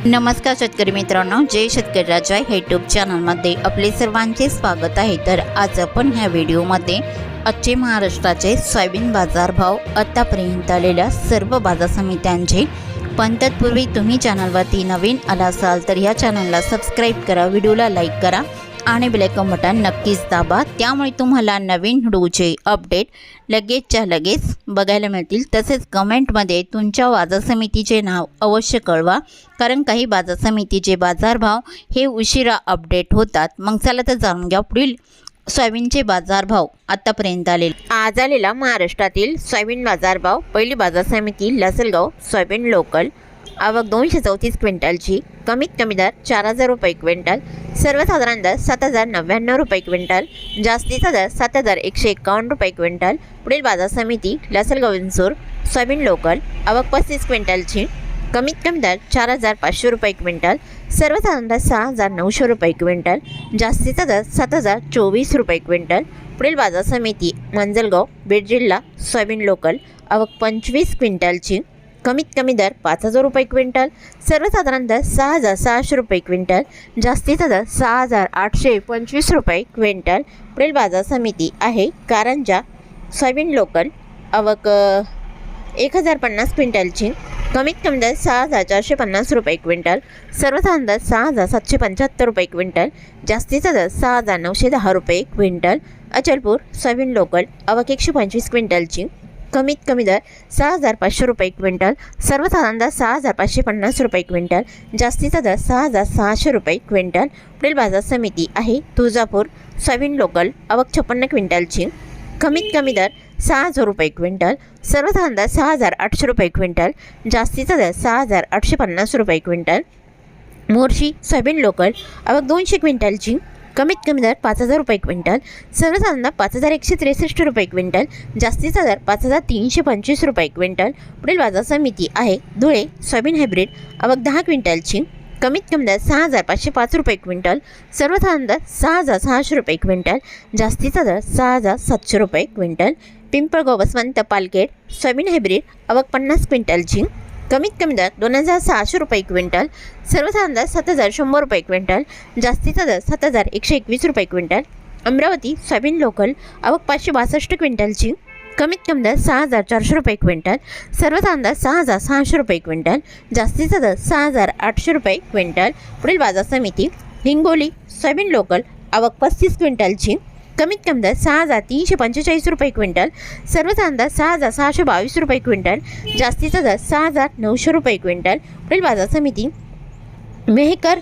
नमस्कार शेतकरी मित्रांनो, जय शेतकरी राजा यूट्यूब चॅनलमध्ये आपले सर्वांचे स्वागत आहे। तर आज आपण ह्या व्हिडिओमध्ये आजचे महाराष्ट्राचे सोयाबीन बाजारभाव, आतापर्यंत आलेल्या सर्व बाजार समित्यांचे, पण तत्पूर्वी तुम्ही चॅनलवरती नवीन आला असाल तर या चॅनलला सबस्क्राईब करा, व्हिडिओला लाईक करा आणि बेल आयकॉन बटन नक्कीच दाबा, त्यामुळे तुम्हाला नवीन व्हिडिओचे अपडेट लगेचच्या लगेच बघायला मिळतील। तसेच कमेंटमध्ये तुमच्या बाजार समितीचे नाव अवश्य कळवा, कारण काही बाजार समितीचे बाजारभाव हे उशिरा अपडेट होतात। मग चला तर जाणून घ्या पुढील सोयाबीनचे बाजारभाव आतापर्यंत आज आलेला महाराष्ट्रातील सोयाबीन बाजारभाव। पहिली बाजार समिती लासलगाव सोयाबीन लोकल, आवक 234 क्विंटलची, कमीत कमी दर 4000 रुपये क्विंटल, सर्वसाधारण दर 7099 रुपये क्विंटल, जास्तीचा दर 7151 रुपये क्विंटल। पुढील बाजार समिती लासलगाव विंचूर सोयाबीन लोकल, आवक 35 क्विंटलची, कमीत कमी दर 4500 रुपये क्विंटल, सर्वसाधारण दर 6900 रुपये क्विंटल, जास्तीचा दर 7024 रुपये क्विंटल। पुढील बाजार समिती मंजलगाव बीड जिल्हा सोयाबीन लोकल, आवक 25 क्विंटलची, कमीत कमी दर 5000 रुपये क्विंटल, सर्वसाधारण दर 6600 रुपये क्विंटल, जास्तीचा दर 6825 रुपये क्विंटल। पुढील बाजार समिती आहे कारंजा सोयाबीन लोकल, आवक 1050 क्विंटलची, कमीत कमी दर 6450 रुपये क्विंटल, सर्वसाधारण दर 6775 रुपये क्विंटल, जास्तीचा दर 6910 रुपये क्विंटल। अचलपूर सोयाबीन लोकल, आवक 125 क्विंटलची, कमीत कमी दर 6500 रुपये क्विंटल, सर्वसाधारण दर 6550 रुपये क्विंटल, जास्तीचा दर 6600 रुपये क्विंटल। पुढील बाजार समिती आहे तुळजापूर सोयाबीन लोकल, आवक 56 क्विंटलची, कमीत कमी दर 6000 रुपये क्विंटल, सर्वसाधारण दर 6800 रुपये क्विंटल, जास्तीचा दर 6850 रुपये क्विंटल। मोर्शी सोयाबीन लोकल, आवक 200 क्विंटलची, कमीत कमी दर 5000 रुपये क्विंटल, सर्वसाधारण दर 5163 रुपये क्विंटल, जास्तीचा दर 5325 रुपये क्विंटल। पुढील बाजार समिती आहे धुळे सोयाबीन हायब्रिड, आवक 10 क्विंटलची, कमीत कमी दर 6505 रुपये क्विंटल, सर्वसाधारण दर 6600 रुपये क्विंटल, जास्तीचा दर 6700 रुपये क्विंटल। पिंपळगाव वसंत पालखेड सोयाबीन हायब्रिड, आवक 50 क्विंटलची, कमीत कमी दर 2600 रुपये क्विंटल, सर्वसाधारण दर 7100 रुपये क्विंटल, जास्तीचा दर 7121 रुपये क्विंटल। अमरावती सोयाबीन लोकल, आवक 562 क्विंटलची, कमीत कमी दर 6400 रुपये क्विंटल, सर्वसाधारण दर 6600 रुपये क्विंटल, जास्तीचा दर 6800 रुपये क्विंटल। पुढील बाजार समिती हिंगोली सोयाबीन लोकल, आवक 35 क्विंटलची, कमीत कमी दर 6345 रुपये क्विंटल, सर्वसाधारण दर 6622 रुपये क्विंटल, जास्तीचा दर 6900 रुपये क्विंटल। पुढील बाजार समिती मेहकर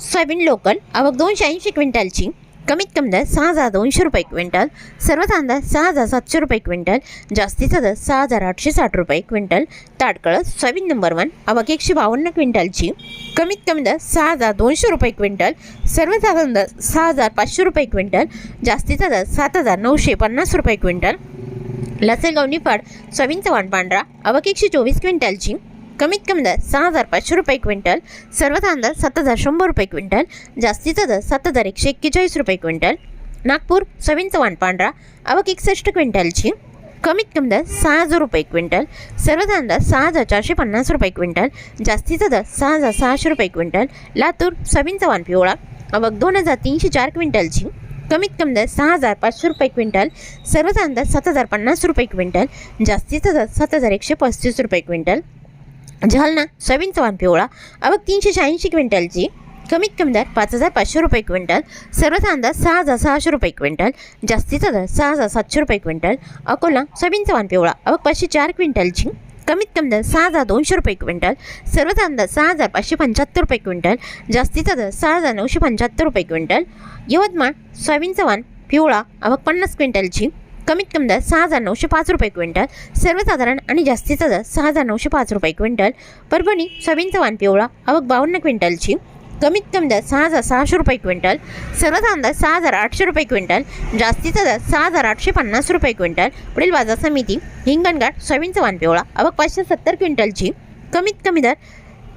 सोयाबीन लोकल, आवक 280 क्विंटलची, कमीत कमी दर 6200 रुपये क्विंटल, सर्वसाधारण दर 6700 रुपये क्विंटल, जास्तीचा दर 6860 रुपये क्विंटल। ताडकळस सोयाबीन नंबर 1, आवक 152 क्विंटलची, कमीत कमी दर 6200 रुपये क्विंटल, सर्वसाधारण दर 6500 रुपये क्विंटल, जास्तीचा दर 7950 रुपये क्विंटल। लासलगाव निफाड सोयाबीन चव्हाण पांढरा, आवक 124 क्विंटलची, कमीत कमी दर 6500 रुपये क्विंटल, सर्वसाधारण दर 7100 रुपये क्विंटल, जास्तीचा दर 7141 रुपये क्विंटल। नागपूर सोयाबीन चव्हाण पांढरा, आवक 61 क्विंटलची, कमीत कमी दर 6000 रुपये क्विंटल, सर्वसाधारण दर 6450 रुपये क्विंटल, जास्तीचा दर 6600 रुपये क्विंटल। लातूर सोयाबीन चव्हाण पिवळा, आवक 2304 क्विंटलची, कमीत कमी दर 6500 रुपये क्विंटल, सर्वसाधारण दर 7050 रुपये क्विंटल, जास्तीचा दर 7135 रुपये क्विंटल। जालना सोयाबीन चव्हाण पिवळा, आवक 386 क्विंटलची, कमीत कमी दर 5500 रुपये क्विंटल, सर्वसाधारण दर 6600 रुपये क्विंटल, जास्तीचा दर 6700 रुपये क्विंटल। अकोला सोयाबीन चव्हाण पिवळा, आवक 504 क्विंटलची, कमीत कमी दर 6200 रुपये क्विंटल, सर्वसाधारण दर 6575 रुपये क्विंटल, जास्तीचा दर 6975 रुपये क्विंटल। यवतमाळ सोयाबीन चव्हाण पिवळा, आवक 50 क्विंटलची, कमीत कमी दर 6905 रुपये क्विंटल, सर्वसाधारण आणि जास्तीचा दर 6905 रुपये क्विंटल। परभणी सोयाबीन चव्हाण पिवळा, आवक 52 क्विंटलची, कमीत कमी दर 6600 रुपये क्विंटल, सर्वसाधारण दर 6800 रुपये क्विंटल, जास्तीचा दर 6850 रुपये क्विंटल। पुढील बाजार समिती हिंगणघाट सोयाबीन चव्हाण पिवळा, आवक 570 क्विंटलची, कमीत कमी दर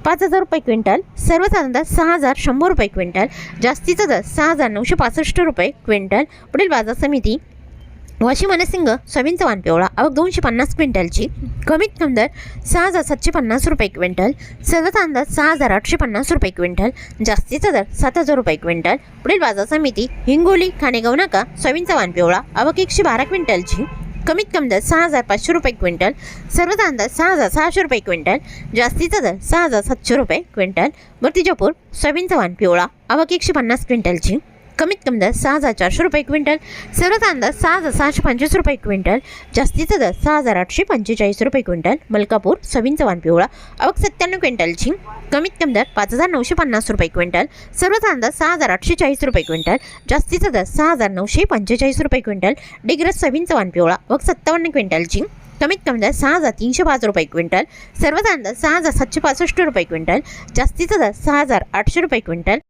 5000 रुपये क्विंटल, सर्वसाधारण दर 6100 रुपये क्विंटल, जास्तीचा दर 6965 रुपये क्विंटल। पुढील बाजार समिती वाशिम मनसिंग सोयाबीनचा वाण पिवळा आवक 250 क्विंटलची, कमीत कमी दर 6,750 रुपये क्विंटल, सर्वात अंदाज 6,850 रुपये क्विंटल, जास्तीचा दर 7,000 रुपये क्विंटल. पुढील बाजार समिती हिंगोली खाणेगाव नाका सोयाबीनचा वाण पिवळा आवक 112 क्विंटलची, कमीत कमी दर 6,500 रुपये क्विंटल, सर्वात अंदाज 6,600 रुपये क्विंटल, जास्तीचा दर 6,700 रुपये क्विंटल. मूर्तिजापूर सोयाबीनचा वाण पिवळा आवक 150 क्विंटलची, कमीत कमी दर 6,400 रुपये क्विंटल, सर्वात अंदाज 6,625 रुपये क्विंटल, जास्तीचा दर 6,845 रुपये क्विंटल. मलकापूर सोयाबीनचा वाण पिवळा आवक 97 क्विंटलची, कमीत कमी दर 5,950 रुपये क्विंटल, सर्वात अंदाज 6,840 रुपये क्विंटल, जास्तीचा दर 6,945 रुपये क्विंटल. डिग्रस सोयाबीनचा वाण पिवळा आवक 57 क्विंटलची, कमीत कमी दर 6,305 रुपये क्विंटल, सर्वात अंदाज 6,765 रुपये क्विंटल, जास्तीचा दर 6,800 रुपये क्विंटल.